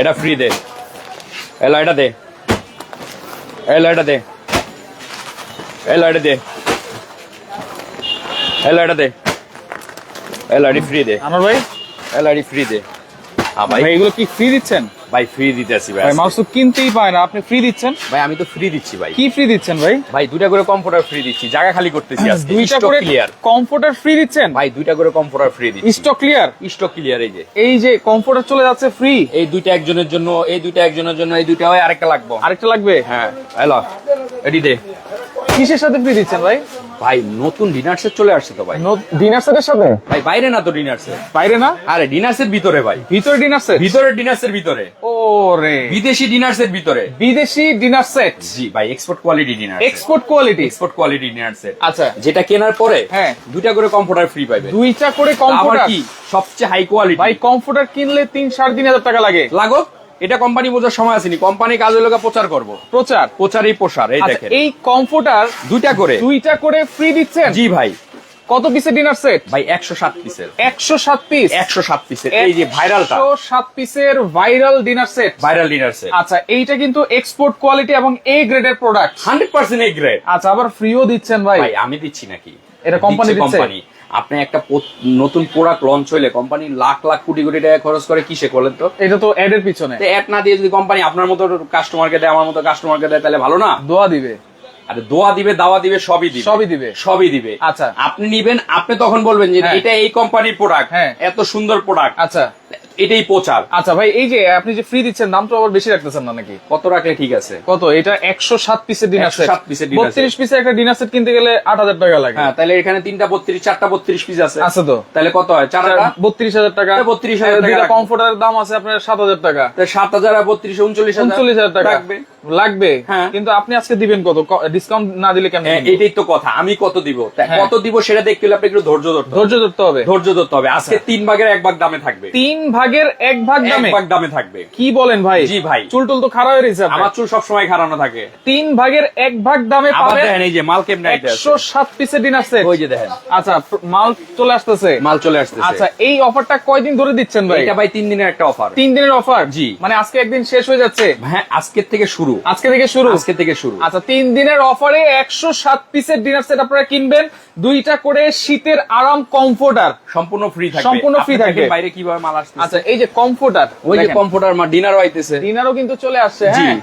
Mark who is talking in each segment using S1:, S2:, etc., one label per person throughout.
S1: এটা ফ্রি দে, এলো এটা দে, এলো এটা দে, এলো এটা দে, এলো এটা দে, এলো এটি ফ্রি দে
S2: আনোয়ার ভাই।
S1: এলো এটি ফ্রি দে। হ্যাঁ ভাই,
S2: ভাই এগুলো কি ফ্রি দিচ্ছেন?
S1: ভাই ফ্রি দিতে আসি ভাই।
S2: ভাই মাউস তো কিনতেই পায় না, আপনি ফ্রি দিচ্ছেন?
S1: ভাই আমি তো ফ্রি দিচ্ছি ভাই।
S2: কি ফ্রি দিচ্ছেন ভাই?
S1: ভাই দুইটা করে কম্পিউটার ফ্রি দিচ্ছি, জায়গা খালি করতেছি আজকে।
S2: দুইটা
S1: স্টক
S2: করে
S1: ক্লিয়ার
S2: কমফোর্টার ফ্রি দিচ্ছেন?
S1: ভাই, দুইটা করে কম্পিউটার ফ্রি দিচ্ছি।
S2: Stock clear?
S1: Stock clear.
S2: এই যে কমফোর্টার চলে যাচ্ছে ফ্রি।
S1: এই দুইটা একজনের জন্য, এই দুইটা একজনের জন্য, এই দুইটা হয় আরেকটা লাগবে।
S2: আরেকটা লাগবে?
S1: হ্যাঁ এলো এটি দে।
S2: কিসের সাথে ফ্রি দিচ্ছেন ভাই?
S1: ভাই নতুন ডিনার সেট চলে আসছে তো ভাই।
S2: ডিনার সেটের সাথে?
S1: ভাই বাইরে না তো ডিনার সেট,
S2: বাইরে না?
S1: আরে ডিনার সেট ভিতরে ভাই।
S2: ভিতরে ডিনার সেট?
S1: ভিতরে ডিনার সেট ভিতরে।
S2: ওরে
S1: বিদেশি ডিনার সেট ভিতরে।
S2: বিদেশি ডিনার সেট?
S1: জি ভাই, export quality dinner.
S2: Export quality?
S1: Export quality dinner set.
S2: আচ্ছা,
S1: যেটা কেনার পরে
S2: হ্যাঁ
S1: দুইটা করে কম্পিউটার ফ্রি পাবে।
S2: দুইটা করে
S1: আবার
S2: কমফোর্টার?
S1: কি সবচেয়ে হাই কোয়ালিটি।
S2: ভাই কমফোর্টার কিনলে 3-3.5 টাকা লাগে।
S1: লাগো, এটা কোম্পানি বোঝার সময় আসেনি। কোম্পানি কাজ হলো প্রচার করব।
S2: প্রচার?
S1: প্রচারই প্রসার। এই
S2: আচ্ছা,
S1: দেখেন
S2: এই কমফোর্টার
S1: দুইটা করে
S2: ফ্রি দিচ্ছেন?
S1: জি ভাই।
S2: কত পিসের ডিনার সেট
S1: ভাই 107 পিসের।
S2: 107 পিস?
S1: 107 পিসের। এই যে ভাইরালটা,
S2: 107 পিসের viral dinner set.
S1: Viral dinner set.
S2: আচ্ছা, এইটা কিন্তু এক্সপোর্ট কোয়ালিটি এবং এ গ্রেডের প্রোডাক্ট।
S1: 100% A grade.
S2: আচ্ছা, আবার ফ্রিও দিচ্ছেন ভাই?
S1: ভাই আমি দিচ্ছি নাকি,
S2: এটা কোম্পানি দিচ্ছে?
S1: কোম্পানি। আপনি একটা নতুন প্রোডাক্ট লঞ্চ হইলে কোম্পানি লাখ লাখ কোটি কোটি টাকা খরচ করে কিসে করলেন তো?
S2: এটা তো এড এর পিছনে।
S1: অ্যাড না দিয়ে যদি কোম্পানি আপনার মতো কাস্টমারকে দেয়, আমার মতো কাস্টমারকে দেয়, তাহলে ভালো না?
S2: দোয়া দিবে।
S1: আরে দোয়া দিবে, দাওয়া দিবে, সবই দিবে।
S2: সবই দিবে?
S1: সবই দিবে।
S2: আচ্ছা,
S1: আপনি নিবেন, আপনি তখন বলবেন যে
S2: হ্যাঁ,
S1: এটা এই কোম্পানির প্রোডাক্ট,
S2: হ্যাঁ,
S1: এত সুন্দর প্রোডাক্ট,
S2: আচ্ছা
S1: এটাই প্রচার।
S2: আচ্ছা ভাই, এই যে আপনি যে ফ্রি দিচ্ছেন, দাম তো আবার বেশি রাখতেছেন না নাকি?
S1: কত রাখলে ঠিক আছে?
S2: কত? এটা 107 পিসের ডিনার সেট।
S1: 107 পিসের ডিনার সেট।
S2: 32 পিসের একটা ডিনার সেট কিনতে গেলে 8000 টাকা লাগে।
S1: হ্যাঁ, তাহলে এখানে 3টা 32, 4টা 32 পিস আছে।
S2: আছে তো?
S1: তাহলে কত হয়? 4টা
S2: 32,000 টাকা।
S1: 32,000 টাকা।
S2: দুইটা কমফোর্টারের দাম আছে আপনার 7,000 টাকা।
S1: 7,000 আর 32,
S2: 39,000 টাকা
S1: লাগবে।
S2: লাগবে।
S1: হ্যাঁ।
S2: কিন্তু আপনি আজকে দিবেন কত? ডিসকাউন্ট না দিলে কেমন?
S1: এটাই তো কথা, আমি কত দিব,
S2: হ্যাঁ,
S1: কত দিব সেটা দেখতে হলে আপনি একটু ধৈর্য ধরতে হবে।
S2: ধৈর্য ধরতে হবে।
S1: ধৈর্য ধরতে হবে। আজকে 3 ভাগের 1 ভাগ দামে থাকবে।
S2: 3 ভাগের 1 ভাগ দামে?
S1: 1 ভাগ দামে থাকবে।
S2: কি বলেন ভাই?
S1: জি ভাই।
S2: চুল টুল তো খারাপ হয়ে গেছে।
S1: আমার চুল সবসময় খারানো থাকে।
S2: 3 ভাগের 1 ভাগ দামে
S1: আবার
S2: পাবেন।
S1: দেখেন এই যে মাল কেমনে আইতে আছে।
S2: 107 পিসের ডিনার সেট।
S1: ওই যে দেখেন।
S2: আচ্ছা, মাল চলে আসতেছে।
S1: মাল চলে আসতেছে।
S2: আচ্ছা, এই অফারটা কয়দিন ধরে দিচ্ছেন ভাই?
S1: এটা ভাই 3 দিনের একটা অফার।
S2: 3 দিনের অফার?
S1: জি।
S2: মানে আজকে একদিন শেষ হয়ে যাচ্ছে?
S1: হ্যাঁ, আজকের থেকে শুরু।
S2: আজকে থেকে শুরু?
S1: আজকে থেকে শুরু।
S2: আচ্ছা, 3 দিনের অফারে 107 পিসের ডিনার সেট আপনারা কিনবেন। দুইটা করে শীতের আরাম কমফোর্টার
S1: সম্পূর্ণ ফ্রি থাকবে।
S2: সম্পূর্ণ ফ্রি
S1: আপনি
S2: থাকবে।
S1: দেখেন বাইরে কিভাবে মাল আসছে।
S2: আচ্ছা, এই যে কমফোর্টার,
S1: ওই যে কমফোর্টার ডিনারও আইতেছে।
S2: ডিনারও কিন্তু চলে আসছে।
S1: জি।
S2: হ্যাঁ,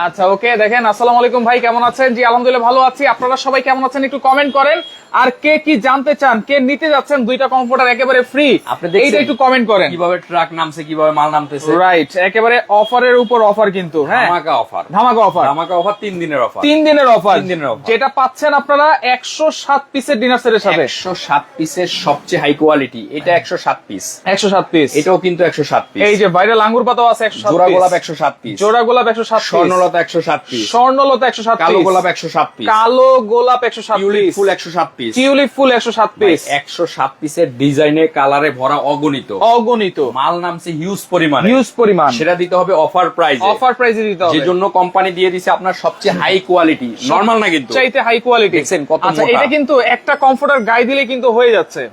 S2: আচ্ছা ওকে। দেখেন, আসসালামু আলাইকুম ভাই, কেমন আছেন? জি আলহামদুলিল্লাহ ভালো আছি। আপনারা সবাই কেমন আছেন একটু কমেন্ট করেন। আর কে কি জানতে চান, কে নিতে যাচ্ছেন দুইটা কমফোর্টার একেবারে ফ্রি,
S1: আপনি দেখছেন
S2: এইটা একটু কমেন্ট করেন।
S1: কিভাবে ট্রাক নামছে, কিভাবে মাল নামতেছে।
S2: রাইট, একেবারে অফারের উপর অফার কিন্তু। হ্যাঁ,
S1: ধামাকা অফার।
S2: ধামাকা অফার।
S1: ধামাকা অফার 3 দিনের অফার।
S2: 3 দিনের অফার।
S1: 3 দিনের অফার।
S2: যেটা পাচ্ছেন আপনারা 107 পিসের ডিনার সেটের সাথে।
S1: 107 পিসের সবচেয়ে হাই কোয়ালিটি। এটা 107 পিস।
S2: 107 পিস।
S1: এটাও কিন্তু 107 পিস।
S2: এই যে ভাইরাল আঙ্গুর পাতাও আছে 107
S1: জোড়া
S2: পিস।
S1: গোলাপ 107 পিস।
S2: জোড়া গোলাপ 107 পিস।
S1: স্বর্ণলতা 107 পিস।
S2: স্বর্ণলতা 107
S1: কালো
S2: পিস।
S1: গোলাপ 107 পিস।
S2: কালো গোলাপ 107
S1: টিউলিপ
S2: পিস।
S1: ফুল 107 পিস।
S2: টিউলিপ ফুল 107 পিস।
S1: 107 পিসের ডিজাইনে কালারে ভরা অগণিত।
S2: অগণিত
S1: মাল নামছে হিউজ পরিমাণ।
S2: হিউজ পরিমাণ।
S1: সেটা দিতে হবে অফার প্রাইসে।
S2: অফার প্রাইসে দিতে হবে।
S1: যে জন্য কোম্পানি দিয়ে দিছে আপনার সবচেয়ে হাই কোয়ালিটি। নরমাল না কিন্তু,
S2: চাইতে হাই কোয়ালিটি।
S1: দেখছেন কত
S2: আচ্ছা,
S1: মোটা।
S2: এটা কিন্তু একটা কমফোর্টার গায়ে দিলে কিন্তু হয়ে যাচ্ছে।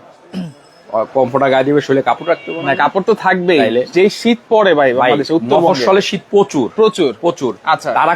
S1: কমফোর্টার গায়ে দিবে, শরীরে কাপড় রাখতে হবে
S2: না, কাপড় তো থাকবেই।
S1: তাইলে?
S2: যেই শীত পড়ে ভাই বাংলাদেশে, উত্তরবঙ্গে
S1: মফস্বলে শীত প্রচুর
S2: প্রচুর
S1: প্রচুর।
S2: আচ্ছা।
S1: তারা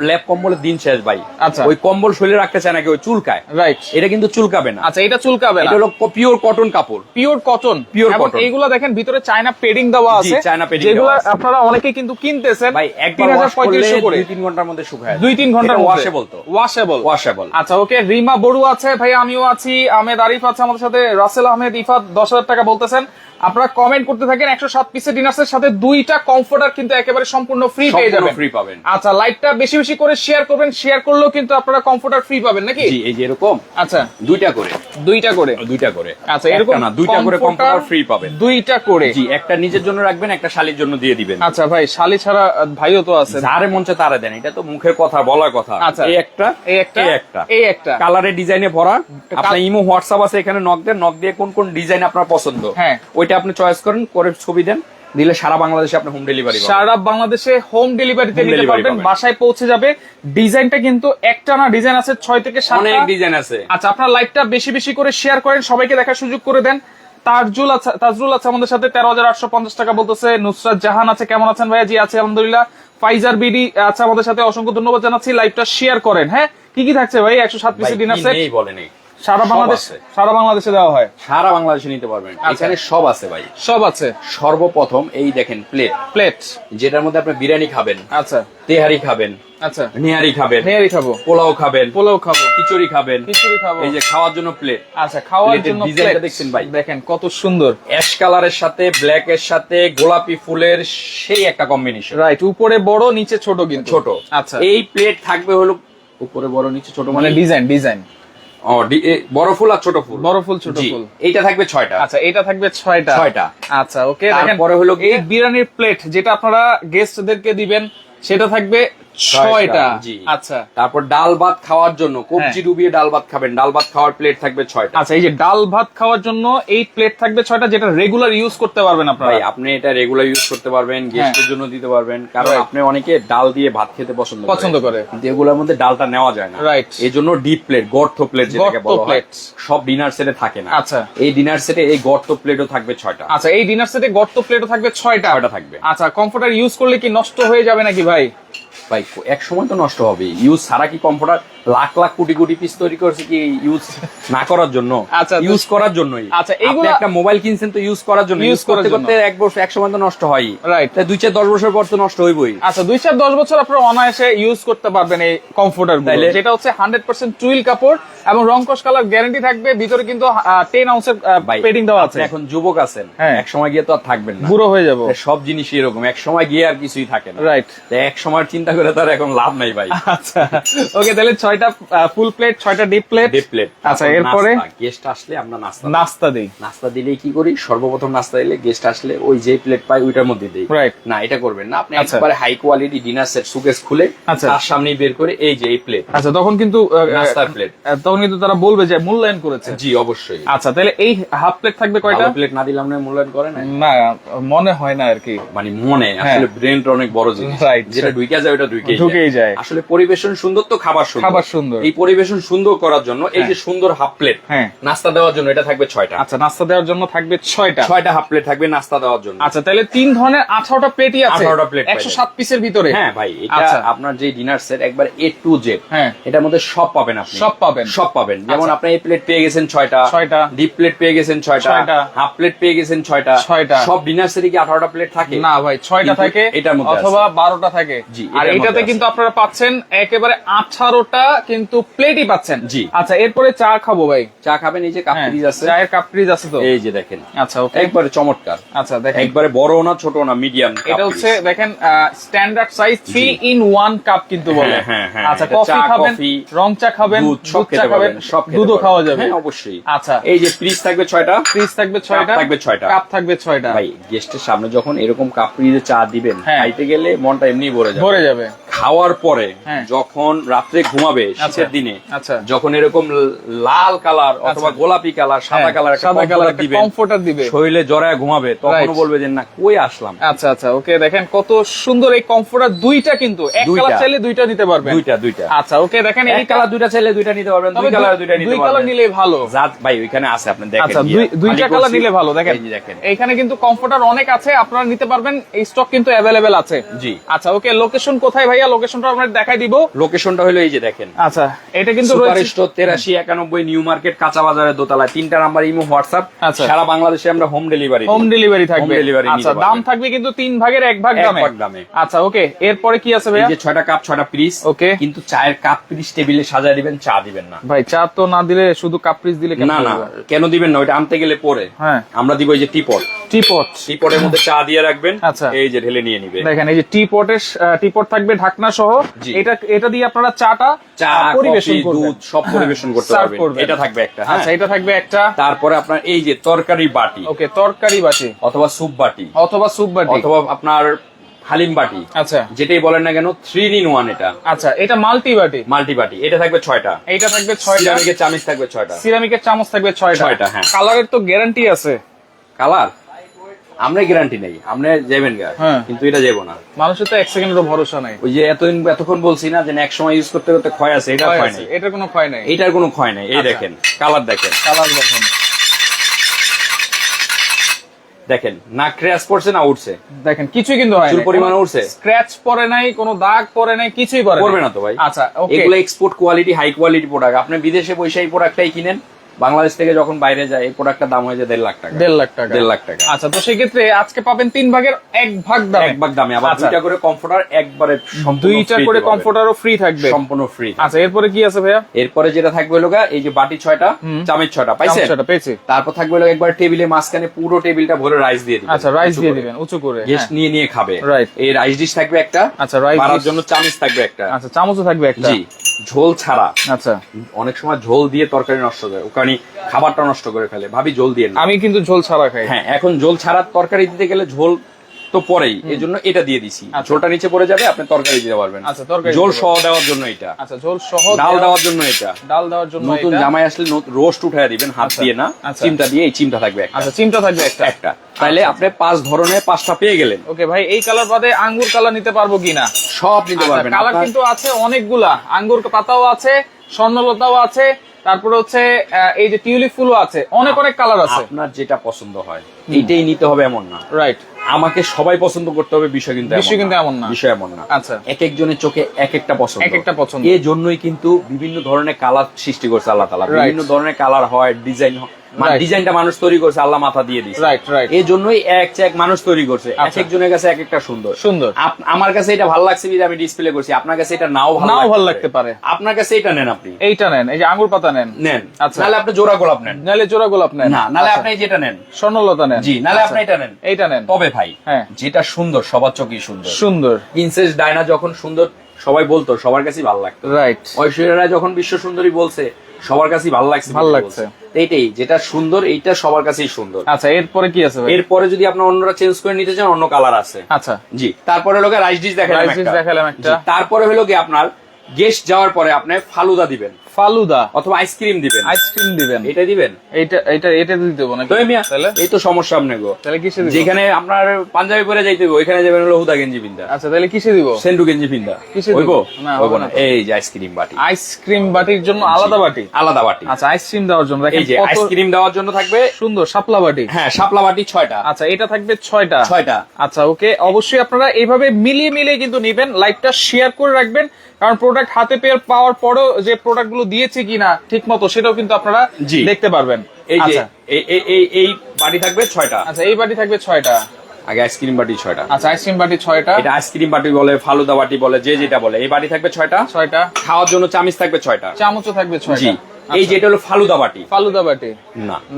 S1: ল্যাব কম্বলের দিন শেষ ভাই।
S2: আচ্ছা।
S1: ওই কম্বল শরীরে রাখতে চায় নাকি, ওই চুলকায়।
S2: রাইট।
S1: এটা কিন্তু চুলকাবে না।
S2: আচ্ছা, এটা চুলকাবে না।
S1: এটা হলো পিওর কটন কাপড়।
S2: Pure cotton.
S1: Pure
S2: এবং
S1: cotton।
S2: এইগুলা দেখেন ভিতরে চায়না পেডিং দেওয়া
S1: জি,
S2: আছে,
S1: চায়না padding
S2: যেগুলো
S1: দেওয়া আছে।
S2: আপনারা অনেকেই কিন্তু কিনতেছেন
S1: ভাই একবার ওয়াশ করলে
S2: 3000-3500 করে।
S1: 2-3 ঘন্টার মধ্যে শুকায় যায়।
S2: 2-3 ঘন্টার
S1: ওয়াশেবল তো। ওয়াশেবল।
S2: আচ্ছা ওকে। রিমা বড়ু আছে ভাই, আমিও আছি, আহমেদ আরিফ আছে আমাদের সাথে, রাসেল আহমেদ ইফাত 10,000 টাকা বলতেছেন। আপনারা কমেন্ট করতে থাকেন। 107 পিসের ডিনার্সের সাথে দুইটা কমফোর্টার কিন্তু একেবারে সম্পূর্ণ ফ্রি পেয়ে যাবেন।
S1: ফ্রি পাবেন।
S2: আচ্ছা, লাইভটা বেশি বেশি করে শেয়ার করবেন। শেয়ার করলেও কিন্তু আপনারা কমফোর্টার ফ্রি পাবেন নাকি?
S1: জি, এই যে এরকম
S2: আচ্ছা,
S1: দুইটা করে।
S2: দুইটা করে।
S1: দুইটা করে।
S2: আচ্ছা, এরকম
S1: একটা না, দুইটা করে কমফোর্টার ফ্রি পাবেন।
S2: দুইটা করে।
S1: জি, একটা নিজের জন্য রাখবেন, একটা শালীর জন্য দিয়ে দিবেন।
S2: আচ্ছা ভাই, শালি ছাড়া ভাইও তো আছে।
S1: যারে মন চায় তারে দেন, এটা তো মুখের কথা, বলার কথা।
S2: আচ্ছা,
S1: এই একটা,
S2: এই একটা,
S1: এই একটা,
S2: এই একটা
S1: কালারে ডিজাইনে ভরা। আপনার ইমো হোয়াটসঅ্যাপ আছে, এখানে নক দেন, নক দিয়ে কোন কোন ডিজাইন আপনার পছন্দ,
S2: হ্যাঁ,
S1: ওইটা আপনি চয়েস করেন, করে ছবি দেন, দিলে সারা বাংলাদেশে আপনি হোম ডেলিভারি পাবেন।
S2: সারা বাংলাদেশে হোম ডেলিভারিতে
S1: Home
S2: নিতে
S1: delivery
S2: পারবেন,
S1: পাবেন।
S2: বাসায় পৌঁছে যাবে। ডিজাইনটা কিন্তু একটা না, ডিজাইন আছে 6 থেকে 7টা।
S1: অনেক ডিজাইন আছে।
S2: আচ্ছা, আপনার লাইভটা বেশি বেশি করে শেয়ার করেন, সবাইকে দেখার সুযোগ করে দেন। তাজরুল আছে আমাদের সাথে 13,850 টাকা বলতেছে। নুসরাত জাহান আছে, কেমন আছেন ভাইয়া? জি আছে আলহামদুলিল্লাহ। ফাইজার বিডি আছে আমাদের সাথে, অসংখ্য ধন্যবাদ জানাচ্ছি। লাইভটা শেয়ার করেন। হ্যাঁ, কি থাকছে ভাই? 107 পিসের ডিনার সেট
S1: বলেনি
S2: সারা বাংলাদেশে দেওয়া হয়,
S1: সারা বাংলাদেশে নিতে পারবেন। এখানে সব আছে ভাই,
S2: সব আছে।
S1: সর্বপ্রথম এই দেখেন প্লেট, যেটার মধ্যে আপনি বিরিয়ানি খাবেন,
S2: আচ্ছা,
S1: তেহারি খাবেন,
S2: আচ্ছা,
S1: নিহারি খাবো,
S2: পোলাও খাবো,
S1: খিচুড়ি খাবেন।
S2: এই
S1: যে খাওয়ার জন্য প্লেট,
S2: আচ্ছা, খাওয়ার জন্য
S1: ডিজাইনটা দেখছেন ভাই,
S2: দেখেন কত সুন্দর।
S1: অ্যাশ কালারের সাথে ব্ল্যাক এর সাথে গোলাপি ফুলের সেই একটা কম্বিনেশন।
S2: রাইট, উপরে বড় নিচে ছোট, কিন্তু
S1: ছোট।
S2: আচ্ছা,
S1: এই প্লেট থাকবে হলো উপরে বড় নিচে ছোট, মানে
S2: ডিজাইন
S1: বড় ফুল আর ছোট ফুল, ছোট ফুল। এইটা থাকবে 6টা।
S2: আচ্ছা, এটা থাকবে 6টা। আচ্ছা, ওকে। দেখেন
S1: পরে হলো
S2: এই বিরিয়ানির প্লেট যেটা আপনারা গেস্টদেরকে দিবেন সেটা থাকবে 6টা। আচ্ছা,
S1: তারপর ডাল ভাত খাওয়ার জন্য কবজি ডুবিয়ে ডাল ভাত খাবেন, ডাল ভাত খাওয়ার প্লেট থাকবে 6টা।
S2: আচ্ছা, এই যে ডাল ভাত খাওয়ার জন্য এই প্লেট থাকবে 6টা, যেটা রেগুলার ইউজ করতে পারবেন আপনারা।
S1: ভাই আপনি এটা রেগুলার ইউজ করতে পারবেন, গেস্টের জন্য দিতে পারবেন, কারণ আপনি অনেকে ডাল দিয়ে ভাত খেতে পছন্দ করে, কিন্তু এগুলোর মধ্যে ডালটা নেওয়া যায় না।
S2: রাইট,
S1: এই জন্য ডিপ প্লেট, গর্ত প্লেট যেটাকে বলা হয়, সব ডিনার সেটে থাকে না।
S2: আচ্ছা,
S1: এই ডিনার সেটে এই গর্ত প্লেটও থাকবে 6টা।
S2: আচ্ছা, এই ডিনার সেটে গর্ত প্লেটও থাকবে 6টা
S1: থাকবে।
S2: আচ্ছা, কমফোর্টার ইউজ করলে কি নষ্ট হয়ে যাবে নাকি ভাই?
S1: ভাই এক সময় তো নষ্ট হবে। ইউজ ছাড়া কি কমফোর্টার লাখ লাখ কোটি কোটি পিস তৈরি করছে কি ইউজ না করার জন্য?
S2: আচ্ছা,
S1: ইউজ করার জন্যই।
S2: আচ্ছা,
S1: এইগুলো একটা মোবাইল কিনছেন তো ইউজ করার জন্য, ইউজ করতে করতে এক সময় তো নষ্ট হয়।
S2: রাইট,
S1: তাই 2-4-10 বছর পর তো নষ্ট হইবই।
S2: আচ্ছা, 2-4-10 বছর আপনারা অনায়াসে ইউজ করতে পারবেন এই কমফোর্টার গুলো, যেটা হচ্ছে 100% টুইল কাপড় এবং রংকশ কালার গ্যারান্টি থাকবে। ভিতরে কিন্তু 10 আউন্সের পেডিং দেওয়া আছে।
S1: এখন যুবক আছেন, এক সময় গিয়ে তো আর থাকবেন না,
S2: বুড়ো হয়ে যাবো।
S1: সব জিনিস এরকম, এক সময় গিয়ে আর কিছুই থাকে না।
S2: রাইট,
S1: এক সময় চিন্তা করে তার এখন লাভ নাই ভাই।
S2: আচ্ছা, ওকে, তাহলে 6টা ফুল প্লেট, 6টা ডিপ প্লেট। আচ্ছা, এরপরে
S1: গেস্ট আসলে আমরা
S2: নাস্তা দিই।
S1: নাস্তা দিলে কি করি? সর্বপ্রথম নাস্তা দিলে গেস্ট আসলে ওই যে প্লেট পাই ওইটার মধ্যে দিই।
S2: রাইট,
S1: না এটা করবেন না, আপনি একবারে হাই কোয়ালিটি ডিনার সেট সুকেস খুলে তার সামনে বের করে এই যে এই প্লেট।
S2: আচ্ছা, তখন কিন্তু
S1: নাস্তার প্লেট,
S2: তখন কিন্তু তারা বলবে যে মূল্যায়ন করেছে।
S1: জি অবশ্যই।
S2: আচ্ছা, তাহলে এই হাফ প্লেট থাকবে কয়টা?
S1: প্লেট না দিলে আমরা মূল্যায়ন করেন
S2: না, মনে হয় না আর কি,
S1: মানে মনে আসলে ব্রেনটা অনেক বড় জিনিস, যেটা ঢুকে যায় ওটা ঢুকেই যায়। আসলে পরিবেশন সুন্দর তো খাবার সুন্দর। এই পরিবেশন সুন্দর করার জন্য এই যে সুন্দর হাফ প্লেট নাস্তা দেওয়ার জন্য এটা থাকবে 6টা।
S2: আচ্ছা, নাস্তা দেওয়ার জন্য থাকবে 6টা
S1: হাফ প্লেট থাকবে নাস্তা দেওয়ার জন্য।
S2: আচ্ছা, তাহলে 3 ধরনের 18টা প্লেটই আছে,
S1: 18টা প্লেট
S2: 107 পিসের ভিতরে।
S1: হ্যাঁ ভাই, এটা আপনার যে ডিনার সেট একবার A to Z, এটার মধ্যে সব পাবেন আপনি, সব পাবেন। যেমন আপনি এই প্লেট পেয়ে গেছেন 6টা, ডিপ প্লেট পেয়ে গেছেন 6টা, হাফ প্লেট পেয়ে গেছেন 6টা। সব ডিনার সেটে কি 18টা প্লেট থাকে?
S2: না ভাই, 6টা থাকে
S1: এটার মধ্যে,
S2: অথবা 12টা থাকে। আর এটাতে কিন্তু আপনারা পাচ্ছেন একেবারে 18টা কিন্তু প্লেটই পাচ্ছেন।
S1: জি।
S2: আচ্ছা, এরপরে চা খাবো ভাই।
S1: চা খাবেন, এই যে কাপ ফ্রিজ আছে,
S2: চায়ের কাপ ফ্রিজ আছে তো,
S1: এই যে দেখেন।
S2: আচ্ছা, ওকে,
S1: একবারে চমৎকার।
S2: আচ্ছা, দেখেন
S1: একবারে বড় না ছোট না মিডিয়াম।
S2: এটা হচ্ছে দেখেন স্ট্যান্ডার্ড সাইজ 3-in-1 কাপ কিন্তু বলে। আচ্ছা, কফি খাবেন, রং চা খাবেন, দুধ চা খাবেন, দুধও খাওয়া যাবে।
S1: হ্যাঁ অবশ্যই।
S2: আচ্ছা,
S1: এই যে ফ্রিজ থাকবে 6টা,
S2: কাপ থাকবে 6টা।
S1: ভাই গেস্টের সামনে যখন এরকম কাপ ফ্রিজে চা দিবেন, খাইতে গেলে মনটা এমনি ভরে যাবে। খাওয়ার পরে যখন রাত্রে ঘুমাবে শীতের দিনে, যখন এরকম লাল কালার অথবা গোলাপি কালার, সাদা কালার
S2: কমফোর্টার দিবে,
S1: শরীরে জড়ায় ঘুমাবে, তখন বলবে যে না কই আসলাম।
S2: আচ্ছা, আচ্ছা, ওকে, দেখেন কত সুন্দর এই কমফোর্টার। 2টা কিন্তু এক কালার চাইলে 2টা নিতে পারবেন।
S1: দুইটা।
S2: আচ্ছা, ওকে, দেখেন
S1: এই কালার 2টা চাইলে 2টা নিতে পারবেন, দুই কালার 2টা নিতে পারবেন।
S2: দুই কালার নিলে ভালো।
S1: ভাই ওইখানে আছে, আপনি দেখেন।
S2: আচ্ছা, দুইটা কালার নিলে ভালো। দেখেন এইখানে কিন্তু কমফোর্টার অনেক আছে, আপনারা নিতে পারবেন, এই স্টক কিন্তু अवेलेबल আছে।
S1: জি।
S2: আচ্ছা, ওকে, লোকেশন কোথায় ভাইয়া? লোকেশনটা আমরা দেখাই দিব।
S1: লোকেশনটা হলো এই যে দেখেন।
S2: আচ্ছা, এটা কিন্তু
S1: সুপার স্টোর 8391 নিউ মার্কেট কাঁচা বাজারের দোতলায়, 3টা নাম্বার ইমো হোয়াটসঅ্যাপ। সারা বাংলাদেশে আমরা হোম ডেলিভারি থাকবে। আচ্ছা, দাম থাকবে কিন্তু 3 ভাগের 1 ভাগ দামে। আচ্ছা, ওকে, এরপরে কি আছে ভাইয়া? এই যে 6টা কাপ 6টা পিস। ওকে, কিন্তু চায়ের কাপ পিস টেবিলে সাজায় দিবেন, চা দিবেন না
S2: ভাই। চা তো না দিলে শুধু কাপ পিস দিলে
S1: না, কেন দিবেন না? ওইটা আনতে গেলে পরে আমরা দিব এই যে টিপটের মধ্যে চা দিয়ে রাখবেন। আচ্ছা, এই যে ঢেলে নিয়ে নিবে।
S2: দেখেন, এই যে টিপট থাকবে ঢাকনা সহ। এটা দিয়ে আপনারা চা পরিবেশন করবেন,
S1: দুধ সব পরিবেশন করতে পারবেন। এটা থাকবে একটা।
S2: আচ্ছা, এটা থাকবে একটা।
S1: তারপরে আপনার এই যে তরকারি বাটি।
S2: ওকে, তরকারি বাটি
S1: অথবা স্যুপ বাটি অথবা আপনার হালিম বাটি। আচ্ছা, যেটাই বলেন না কেন, 3-in-1 এটা।
S2: আচ্ছা, এটা মাল্টি বাটি।
S1: এটা থাকবে 6টা।
S2: এটা থাকবে 6টা।
S1: সিরামিকের চামচ থাকবে 6টা।
S2: সিরামিকের চামচ থাকবে 6টা। হ্যাঁ। কালারের তো গ্যারান্টি আছে।
S1: কালার আমরা গ্যারান্টি নেই, আমরা যাবেন গা, কিন্তু এটা যাবো না।
S2: মানুষের তো 1 সেকেন্ডেরও ভরসা নাই।
S1: ওই যে এতক্ষণ বলছি না যে এক সময় ইউজ করতে করতে ক্ষয় আছে, এটা ক্ষয় নাই,
S2: এটার কোনো ক্ষয় নাই,
S1: এটার কোনো ক্ষয় নাই। এই দেখেন কালার, দেখেন দেখেন না ক্র্যাশ পড়ছে না উঠছে,
S2: দেখেন কিছুই কিন্তু হয়
S1: চুল পরিমাণ উঠছে,
S2: স্ক্র্যাচ পড়ে নাই, কোনো দাগ পড়ে নাই, কিছুই
S1: পড়বে না তো ভাই।
S2: আচ্ছা ওকে,
S1: এগুলো export quality, high quality product. আপনি বিদেশে পয়সা এই প্রোডাক্টটাই কিনেন, বাংলাদেশ থেকে যখন বাইরে যায় এই প্রোডাক্টটার দাম হয়ে যায় 1.5 লাখ টাকা।
S2: 1.5 লাখ টাকা,
S1: 1.5 লাখ টাকা।
S2: আচ্ছা, তো সেই ক্ষেত্রে আজকে পাবেন 3 ভাগের 1 ভাগ দামে,
S1: 1 ভাগ দামে। আবার 2টা করে কমফোর্টার একবারে,
S2: 2টা করে কমফোর্টারও ফ্রি থাকবে,
S1: সম্পূর্ণ ফ্রি।
S2: আচ্ছা, এরপরে কি আছে ভাইয়া?
S1: এরপরে যেটা থাকবে হলো এই যে বাটি 6টা, চামচ 6টা, পাইছেন?
S2: পেয়েছি।
S1: তারপর থাকবে হলো একবার টেবিলে মাঝখানে পুরো টেবিলটা ভরে রাইস দিয়ে দিবেন।
S2: আচ্ছা, রাইস দিয়ে দিবেন উঁচু করে,
S1: গেস্ট নিয়ে নিয়ে খাবে।
S2: রাইট।
S1: এই রাইস ডিশ থাকবে একটা,
S2: আচ্ছা, রাইস
S1: মারার জন্য চামচ থাকবে একটা,
S2: আচ্ছা, চামচও থাকবে একটা,
S1: জি, ঝোল ছাড়া।
S2: আচ্ছা,
S1: অনেক সময় ঝোল দিয়ে তরকারি নষ্ট করে, ওখানে খাবারটা নষ্ট করে ফেলে, ভাবি ঝোল দিয়ে না।
S2: আমি কিন্তু ঝোল ছাড়া খাই।
S1: হ্যাঁ, এখন ঝোল ছাড়া তরকারি দিতে গেলে ঝোল তো পরেই, এই জন্য এটা দিয়ে দিছি। ঝোলটা নিচে পড়ে যাবে, আপনি তরকারি দিতে পারবেন।
S2: আচ্ছা, তরকারি
S1: ঝোল সহ দেওয়ার জন্য এটা।
S2: আচ্ছা, ঝোল সহ
S1: ডাল দেওয়ার জন্য এটা,
S2: ডাল দেওয়ার জন্য
S1: নতুন
S2: এটা।
S1: জামাই আসলে রোস্ট উঠায় দিবেন হাত দিয়ে না, চিমটা দিয়ে। এই চিমটা থাকবে একটা।
S2: আচ্ছা, চিমটা থাকবে একটা।
S1: তাইলে আপনি 5 ধরনের 5টা পেয়ে গেলেন।
S2: ওকে ভাই, এই কালার বাদে আঙ্গুর কালার নিতে পারবো কিনা?
S1: সব নিতে পারবেন।
S2: কালার কিন্তু আছে অনেকগুলা, আঙ্গুর পাতাও আছে, স্বর্ণলতাও আছে, তারপরে হচ্ছে এই যে টিউলিপ ফুলও আছে, অনেক কালার আছে।
S1: আপনার যেটা পছন্দ হয় এইটাই নিতে হবে এমন না,
S2: রাইট।
S1: আমাকে সবাই পছন্দ করতে হবে বিষয় কিন্তু এমন না, বিষয় এমন না।
S2: আচ্ছা,
S1: এক একজনের চোখে এক একটা পছন্দ, এই জন্যই কিন্তু বিভিন্ন ধরনের কালার সৃষ্টি করছে আল্লাহ তাআলা। বিভিন্ন ধরনের কালার হয়, ডিজাইন হয়, মানে ডিজাইনটা মানুষ তৈরি করছে, আল্লাহ মাথা দিয়ে দিয়েছে।
S2: Right right.
S1: এই জন্যই এক মানুষ তৈরি করছে, এক একজনের কাছে এক একটা সুন্দর। আমার কাছে এটা ভালো লাগছে বিধায় আমি ডিসপ্লে করছি, আপনার কাছে এটা নাও ভালো লাগতে পারে। আপনার কাছে এটা নেন, আপনি এইটা নেন, এই যে আঙ্গুর পাতা নেন। আচ্ছা, নালে আপনি জোড়া গোলাপ নেন, না নালে আপনি যেটা নেন স্বর্ণলতা নেন, জি, নালে আপনি এটা নেন। তবে ভাই, যেটা সুন্দর সবার চোখেই সুন্দর। প্রিন্সেস ডায়না যখন সুন্দর সবাই বলতো, সবার কাছেই ভালো লাগতো। রাইট। ঐশ্বরিয়া রায় যখন বিশ্ব সুন্দরী বলছে, সবার কাছেই ভালো লাগছে। এইটাই যেটা সুন্দর, এইটা সবার কাছেই সুন্দর। আচ্ছা, এরপরে কি আছে? এরপরে যদি আপনার অন্যরা চেঞ্জ করে নিতে চান, অন্য কালার আছে। আচ্ছা, জি। তারপরে হলো রাইস ডিশ দেখালাম একটা। তারপরে হলো কি আপনার গেস্ট যাওয়ার পরে আপনি ফালুদা দিবেন, ফালুদা অথবা আইসক্রিম দিবেন, এটা দিবেন, এটা দিতে দেবো না তাহলে? এই তো সমস্যা আপনাকে। তাহলে কিসে দিব? যেখানে আপনার পাঞ্জাবি পরে যাইতে হবে, ওইখানে যাবেন হলো হুদা গেঞ্জি পিন্দা। আচ্ছা, তাহলে কিসে দিব? সেন্ডু গেঞ্জি পিন্দা। কিসে দিব? না, এই যে আইসক্রিম বাটির জন্য আলাদা বাটি। আচ্ছা, আইসক্রিম দেওয়ার জন্য এই যে আইসক্রিম দেওয়ার জন্য থাকবে সুন্দর শাপলা বাটি। হ্যাঁ, শাপলা বাটি 6টা। আচ্ছা, এটা থাকবে 6টা। আচ্ছা, ওকে। অবশ্যই আপনারা এইভাবে মিলিয়ে কিন্তু নিবেন, লাইভটা শেয়ার করে রাখবেন, কারণ প্রোডাক্ট হাতে পাওয়ার পরেও যে প্রোডাক্ট গুলো দিয়েছে কিনা ঠিক মতো সেটাও কিন্তু আপনারা দেখতে পারবেন। এই যে এই বাটি থাকবে 6টা। আচ্ছা, এই বাটি থাকবে 6টা। আগে আইসক্রিম বাটি 6টা। আচ্ছা, আইসক্রিম বাটি 6টা। এটা আইসক্রিম বাটি বলে, ফালুদা বাটি বলে, যে যেটা বলে। এই বাটি থাকবে 6টা। খাওয়ার জন্য চামচ থাকবে 6টা। চামচও থাকবে 6টা। জি। এই যেটা হলো ফালুদা বাটি।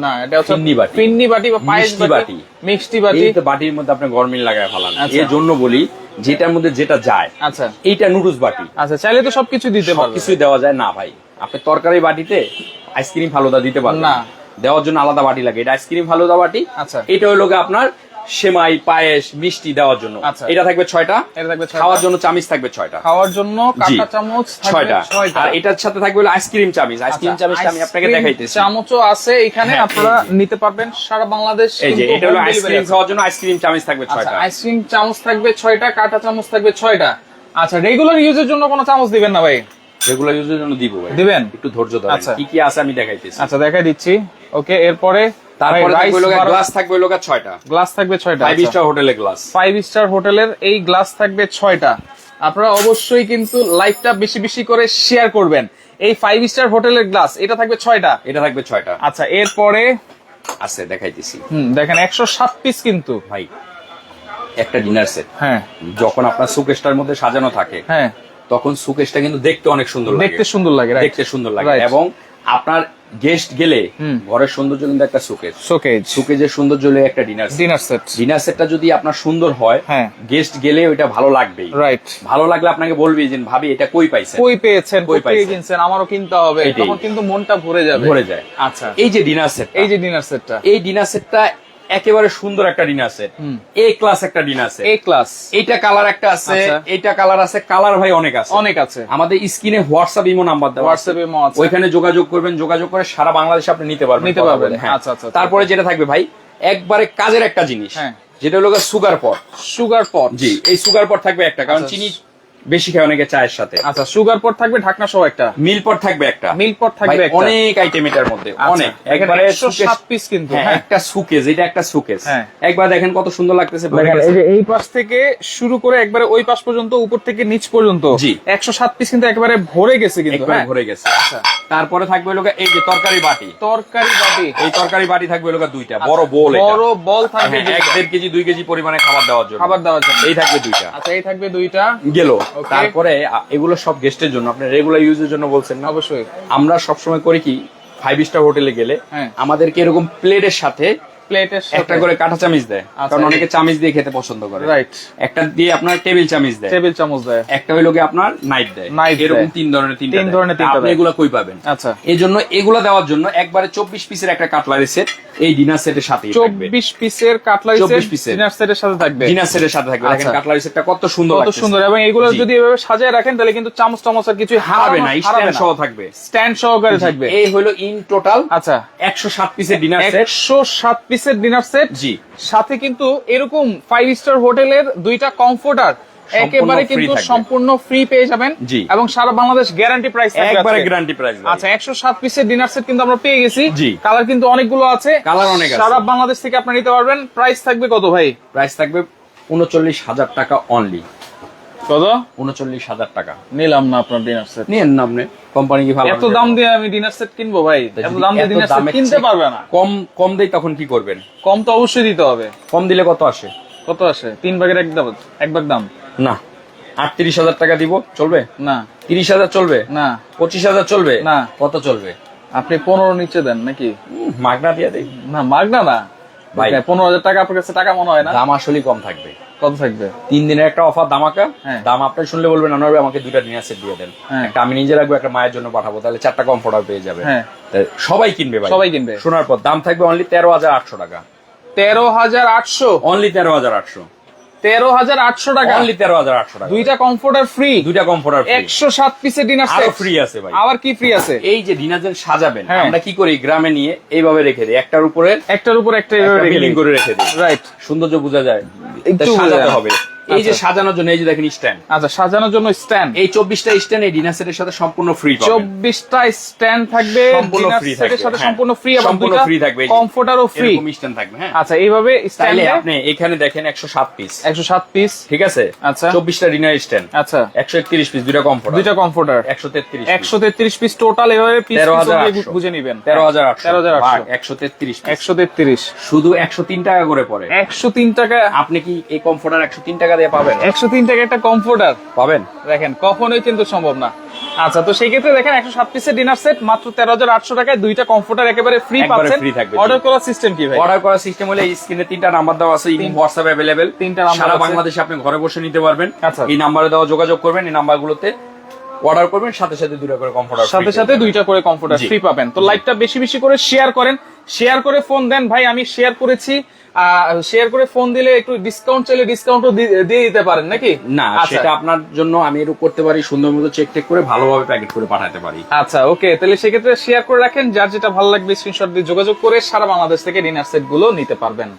S1: না, এটা হচ্ছে পিন্নি বাটি বা পায়েস বাটি, মিষ্টি বাটি। এই তো বাটির মধ্যে আপনি গরমিল লাগায় ফেলান। এর জন্য বলি, যেটার মধ্যে যেটা যায়। আচ্ছা, এইটা নুডলস বাটি। আচ্ছা, চাইলে তো সবকিছু দিতে পারবেন, কিছুই দেওয়া যায় না ভাই। আপনি তরকারি বাটিতে আইসক্রিম ফালুদা দিতে পারবেন না, দেওয়ার জন্য আলাদা বাটি লাগে। এটা আইসক্রিম ফালুদা বাটি। আচ্ছা, এটা হলো আপনার সেমাই, পায়েস, মিষ্টি দেওয়ার জন্য। এটা থাকবে 6টা। খাওয়ার জন্য চামচ থাকবে 6টা। খাওয়ার জন্য কাঁটা চামচ 6টা। আর এটার সাথে থাকবে হলো আইসক্রিম চামচ। আইসক্রিম চামচটা আমি আপনাকে দেখাইতেছি। চামচও আছে এখানে, আপনারা নিতে পারবেন সারা বাংলাদেশ। এই যে এটা হলো আইসক্রিম খাওয়ার জন্য আইসক্রিম চামচ থাকবে 6টা। আইসক্রিম চামচ থাকবে 6টা, কাঁটা চামচ থাকবে 6টা। আচ্ছা, রেগুলার ইউজের জন্য কোনো চামচ দিবেন না ভাই? রেগুলার ইউজের জন্য দিব ভাই। দিবেন, একটু ধৈর্য ধরেন। কি কি আছে আমি দেখাইতেছি। আচ্ছা, দেখাই দিচ্ছি। ওকে, এরপরে তারপরে গ্লাস থাকবে 6টা। গ্লাস থাকবে 6টা। 5 স্টার হোটেলের গ্লাস। 5 স্টার হোটেলের এই গ্লাস থাকবে 6টা। আপনারা অবশ্যই কিন্তু লাইভটা বেশি করে শেয়ার করবেন। এই 5 স্টার হোটেলের গ্লাস, এটা থাকবে 6টা। এটা থাকবে 6টা। আচ্ছা, এরপরে আছে দেখাইতেছি। দেখেন 107 পিস কিন্তু ভাই একটা ডিনার সেট। হ্যাঁ, যখন আপনার সুকেশটার মধ্যে সাজানো থাকে, হ্যাঁ, তখন সুকেশটা কিন্তু দেখতে অনেক সুন্দর লাগে, দেখতে সুন্দর লাগে। এবং আপনার গেস্ট গেলে ঘরের সৌন্দর্য কিন্তু একটা সুকেজের সৌন্দর্য হলে একটা ডিনার সেটটা যদি আপনার সুন্দর হয়, গেস্ট গেলে ওইটা ভালো লাগবেই। রাইট। ভালো লাগলে আপনাকে বলবি যে ভাবি এটা কই পেয়েছেন, আমারও কিনতে হবে, তখন কিন্তু মনটা ভরে যায়। আচ্ছা, এই যে ডিনার সেটটা একেবারে সুন্দর একটা ডিনার সেট, এ ক্লাস একটা ডিনার সেট। এইটা কালার একটা আছে, এইটা কালার আছে, কালার ভাই অনেক আছে। আমাদের স্ক্রিনে হোয়াটসঅ্যাপ ইমো নাম্বার দেওয়া আছে, ওইখানে যোগাযোগ করবেন, যোগাযোগ করে সারা বাংলাদেশে আপনি নিতে পারবেন। আচ্ছা। তারপরে যেটা থাকবে ভাই একবারে কাজের একটা জিনিস, যেটা হলো সুগার পট। জি, এই সুগার পট থাকবে একটা, কারণ চিনি বেশি খায় অনেকে চায়ের সাথে।
S2: আচ্ছা, সুগার পট থাকবে ঢাকনা সহ একটা,
S1: মিল পট থাকবে একটা,
S2: মিল পট থাকবে একটা,
S1: অনেক আইটেম এটার মধ্যে, অনেক। একবারে
S2: 107 পিস কিন্তু,
S1: একটা সুকেস, এটা একটা সুকেস। একবার দেখেন কত সুন্দর লাগতেছে।
S2: এই যে এই পাশ থেকে শুরু করে একবারে ওই পাশ পর্যন্ত, উপর থেকে নিচ পর্যন্ত 107 পিস কিন্তু একবারে ভরে গেছে কিন্তু,
S1: ভরে গেছে। তারপরে থাকবে লোক এই যে তরকারি বাটি, এই তরকারি বাটি থাকবে লোক দুইটা, বড় বোল, বড় বল থাকবে 1.5 কেজি 2 কেজি পরিমাণে খাবার দেওয়ার জন্য, এই থাকবে দুইটা।
S2: আচ্ছা, এই থাকবে দুইটা
S1: গেল। তারপরে এগুলো সব গেস্টের জন্য, আপনি রেগুলার ইউজের জন্য বলছেন না?
S2: অবশ্যই।
S1: আমরা সবসময় করি কি, 5 স্টার হোটেলে গেলে আমাদেরকে এরকম প্লেটের সাথে একটা করে কাঁটা চামচ দেয়, কারণ অনেকে চামচ দিয়ে খেতে পছন্দ করে। রাইট। একটা দিয়ে আপনার টেবিল চামচ দেয়, একটা হইলো কি আপনার নাইফ দেয়, এরকম তিন ধরনের আপনি এগুলা কই পাবেন? আচ্ছা, এই জন্য এগুলা দেওয়ার জন্য একবারে 24 পিসের একটা কাটলারি সেট এই ডিনার সেটের সাথে
S2: 24 পিসের কাটলারি সেট ডিনার সেটের সাথে থাকবে,
S1: ডিনার সেটের সাথে থাকবে। দেখেন কাটলারি সেটটা কত সুন্দর,
S2: কত সুন্দর। এবং এগুলো যদি এভাবে সাজিয়ে রাখেন তাহলে কিন্তু চামচ টামচ আর কিছু হারাবে না,
S1: স্ট্যান্ড সহ থাকবে,
S2: স্ট্যান্ড সহকারে থাকবে।
S1: এই হলো ইন টোটাল।
S2: আচ্ছা,
S1: 107 পিসের ডিনার সেট,
S2: 107 পিসের ডিনার সেট। জি, সাথে কিন্তু এরকম 5 স্টার হোটেলের দুইটা কমফোর্টার একেবারে কিন্তু সম্পূর্ণ ফ্রি পেয়ে যাবেন, এবং সারা বাংলাদেশ গ্যারান্টি প্রাইস থাকবে, একবারে গ্যারান্টি প্রাইস। আচ্ছা, 107 পিসের ডিনার সেট কিন্তু আমরা পেয়ে গেছি। কালার কিন্তু অনেকগুলো আছে,
S1: কালার অনেক আছে,
S2: সারা বাংলাদেশ থেকে আপনি নিতে পারবেন। প্রাইস থাকবে কত ভাই?
S1: প্রাইস থাকবে 39,000 টাকা অনলি।
S2: কত?
S1: 39,000 টাকা।
S2: নিলাম না আপনার ডিনার সেট,
S1: নিয়েন না আপনি, কোম্পানি কি ভালো?
S2: এত দাম দিয়ে আমি ডিনার সেট কিনবো ভাই? এত দাম দিয়ে ডিনার সেট কিনতে পারবে না।
S1: কম দেই তখন কি করবেন?
S2: কম তো অবশ্যই দিতে হবে।
S1: কম দিলে কত আসে?
S2: কত আসে? 3 ভাগের 1 ভাগ দাম। না,
S1: 38,000 টাকা দিব, চলবে না? 30,000 চলবে না? 25,000 চলবে না? কত চলবে?
S2: আপনি 15 নিচে দেন নাকি?
S1: মাগনা দিয়ে দেই
S2: না, মাগনা না ভাই। 15,000 টাকা আপনার কাছে টাকা মনে হয় না?
S1: দাম আসলে কম থাকবে।
S2: কত থাকবে?
S1: 3 দিনের একটা অফার ধামাকা। দাম আপনি শুনলে বলবেন আনোয়ার ভাই আমাকে 2টা ডিনার সেট দিয়ে দেন, একটা আমি নিজে রাখবো, একটা মায়ের জন্য পাঠাবো, তাহলে 4টা কমফোর্টার পেয়ে যাবে। সবাই কিনবে ভাই, সবাই কিনবে। শোনার পর দাম থাকবে অনলি 13,800 টাকা।
S2: 13,800?
S1: অনলি 13,800।
S2: 13,800 টাকা,
S1: অনলি 13,800 টাকা।
S2: দুইটা কমফোর্টার ফ্রি,
S1: দুইটা কমফোর্টার ফ্রি।
S2: 107 পিসের ডিনার সেট
S1: আরো ফ্রি আছে ভাই।
S2: আবার কি ফ্রি আছে?
S1: এই যে ডিনার সেট সাজাবেন, আমরা কি করি গ্রামে নিয়ে এইভাবে রেখে দিই, একটার উপর একটা এইভাবে রেখে করে রেখে দিই। রাইট, সৌন্দর্য বোঝা যায়, একটু সাজাতে হবে। এই যে সাজানোর জন্য এই যে দেখেন স্ট্যান্ড।
S2: আচ্ছা, সাজানোর জন্য স্ট্যান্ড,
S1: এই 24টা স্ট্যান্ড এই ডিনার সেটের সাথে সম্পূর্ণ ফ্রি পাবেন।
S2: 24টা স্ট্যান্ড থাকবে ডিনার সেটের সাথে সম্পূর্ণ ফ্রি, এবং
S1: সম্পূর্ণ ফ্রি থাকবে,
S2: কমফোর্টারও ফ্রি,
S1: এরকম স্ট্যান্ড থাকবে। হ্যাঁ,
S2: আচ্ছা, এইভাবে স্ট্যান্ডে
S1: আপনি এখানে দেখেন 107 পিস,
S2: 107 পিস,
S1: ঠিক আছে? আচ্ছা, 24টা ডিনার স্ট্যান্ড, আচ্ছা, 131 পিস, দুইটা কমফোর্টার 133
S2: পিস টোটাল। এভাবে পিস বুঝে নেবেন।
S1: 13,800 133 শুধু 103 টাকা করে পড়ে। 103 টাকা আপনি কি এই কমফোর্টার 103 টাকা দিয়ে পাবেন?
S2: 103 টাকা একটা কমফোর্টার পাবেন? দেখেন, কখনোই কিন্তু সম্ভব না। আচ্ছা, তো সেই ক্ষেত্রে দেখেন 107 পিসের ডিনার সেট মাত্র 13,800 টাকায়, দুইটা কমফোর্টার একেবারে ফ্রি পাচ্ছেন। অর্ডার করার সিস্টেম কি ভাই? অর্ডার করার সিস্টেম হলো এই স্ক্রিনে 3টা নাম্বার দেওয়া আছে, ইমো হোয়াটসঅ্যাপ अवेलेबल, 3টা নাম্বার সারা বাংলাদেশে আপনি ঘরে বসে নিতে পারবেন। এই নাম্বারে দেওয়া যোগাযোগ করবেন, এই নাম্বারগুলোতে অর্ডার করবেন, সাথে সাথে দুইটা করে কমফোর্টার ফ্রি পাবেন। তো লাইভটা বেশি বেশি করে শেয়ার করেন, শেয়ার করে ফোন দেন ভাই। আমি শেয়ার করেছি, শেয়ার করে ফোন দিলে একটু ডিসকাউন্ট চাইলে ডিসকাউন্টও দিয়ে দিতে পারেন নাকি? না, সেটা আপনার জন্য আমি এরকম করতে পারি, সুন্দর মতো চেক করে ভালোভাবে প্যাকেট করে পাঠাতে পারি। আচ্ছা, ওকে, তাহলে সেক্ষেত্রে শেয়ার করে রাখেন, যার যেটা ভালো লাগবে স্ক্রিনশট দিয়ে যোগাযোগ করে সারা বাংলাদেশ থেকে ডিনার সেট গুলো নিতে পারবেন।